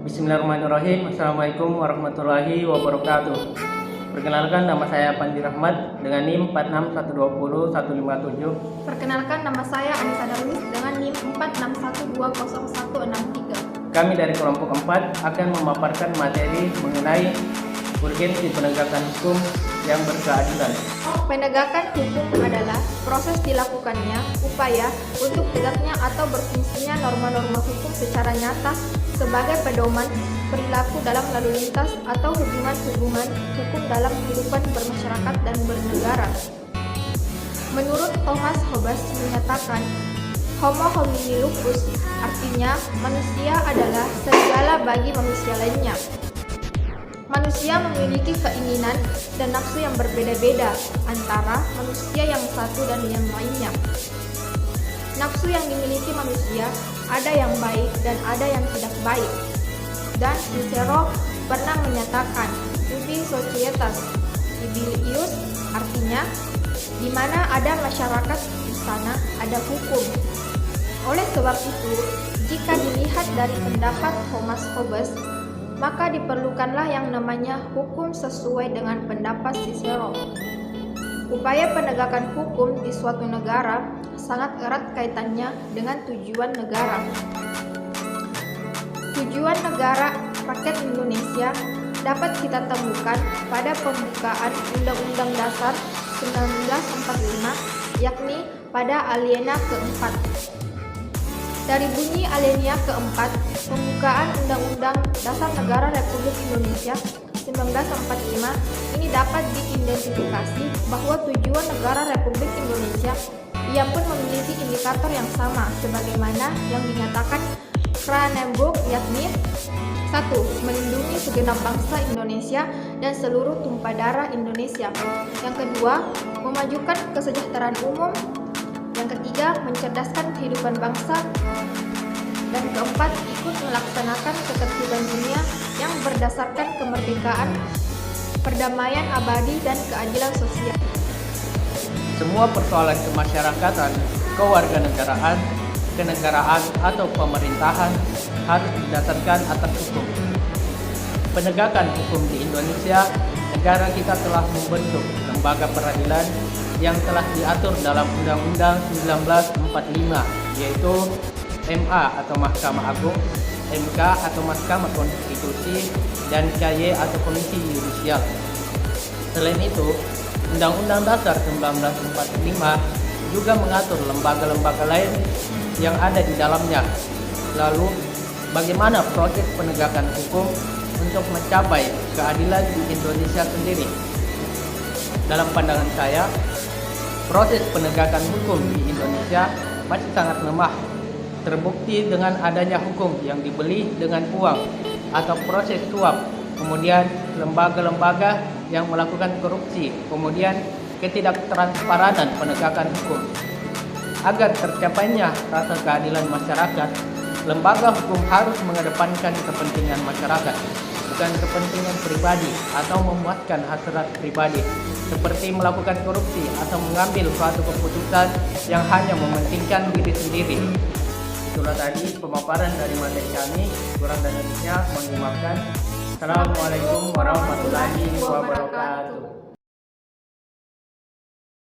Bismillahirrahmanirrahim. Assalamualaikum warahmatullahi wabarakatuh. Perkenalkan, nama saya Pandi Rahmat dengan NIM 46120157. Perkenalkan, nama saya Anissa Darwis dengan NIM 46120163. Kami dari kelompok 4 akan memaparkan materi mengenai urgensi penegakan hukum yang berkeadilan. Penegakan hukum adalah proses dilakukannya upaya untuk tegaknya atau berfungsinya norma-norma hukum secara nyata sebagai pedoman perilaku dalam lalu lintas atau hubungan-hubungan hukum dalam kehidupan bermasyarakat dan bernegara. Menurut Thomas Hobbes menyatakan, Homo homini lupus artinya manusia adalah serigala bagi manusia lainnya. Manusia memiliki keinginan dan nafsu yang berbeda-beda antara manusia yang satu dan yang lainnya. Nafsu yang dimiliki manusia ada yang baik dan ada yang tidak baik. Dan Cicero pernah menyatakan, ubi societas civilius artinya di mana ada masyarakat di sana ada hukum. Oleh sebab itu, jika dilihat dari pendapat Thomas Hobbes, maka diperlukanlah yang namanya hukum sesuai dengan pendapat Cicero. Upaya penegakan hukum di suatu negara sangat erat kaitannya dengan tujuan negara. Tujuan negara rakyat Indonesia dapat kita temukan pada pembukaan Undang-Undang Dasar 1945, yakni pada alinea keempat. Dari bunyi alinea keempat, pembukaan Undang-Undang Dasar Negara Republik Indonesia 1945 ini dapat diidentifikasi bahwa tujuan negara Republik Indonesia ia pun memiliki indikator yang sama sebagaimana yang dinyatakan Kranenburg, yakni 1. Melindungi segenap bangsa Indonesia dan seluruh tumpah darah Indonesia. Yang kedua, memajukan kesejahteraan umum. Yang ketiga, mencerdaskan kehidupan bangsa. Dan keempat, ikut melaksanakan ketertiban dunia yang berdasarkan kemerdekaan, perdamaian abadi, dan keadilan sosial. Semua persoalan kemasyarakatan, kewarganegaraan, kenegaraan atau pemerintahan harus didasarkan atas hukum. Penegakan hukum di Indonesia, negara kita telah membentuk lembaga peradilan yang telah diatur dalam Undang-Undang 1945, yaitu MA atau Mahkamah Agung, MK atau Mahkamah Konstitusi, dan KY atau Komisi Yudisial. Selain itu, Undang-Undang Dasar 1945 juga mengatur lembaga-lembaga lain yang ada di dalamnya. Lalu, bagaimana proses penegakan hukum untuk mencapai keadilan di Indonesia sendiri? Dalam pandangan saya, proses penegakan hukum di Indonesia masih sangat lemah, terbukti dengan adanya hukum yang dibeli dengan uang atau proses suap, kemudian lembaga-lembaga yang melakukan korupsi, kemudian ketidaktransparan penegakan hukum. Agar tercapainya rasa keadilan masyarakat, lembaga hukum harus mengedepankan kepentingan masyarakat, bukan kepentingan pribadi atau memuaskan hasrat pribadi, seperti melakukan korupsi atau mengambil suatu keputusan yang hanya mementingkan diri sendiri. Itulah tadi pemaparan dari materi kami. Kurang dan lebihnya mohon dimaafkan. Assalamualaikum warahmatullahi wabarakatuh.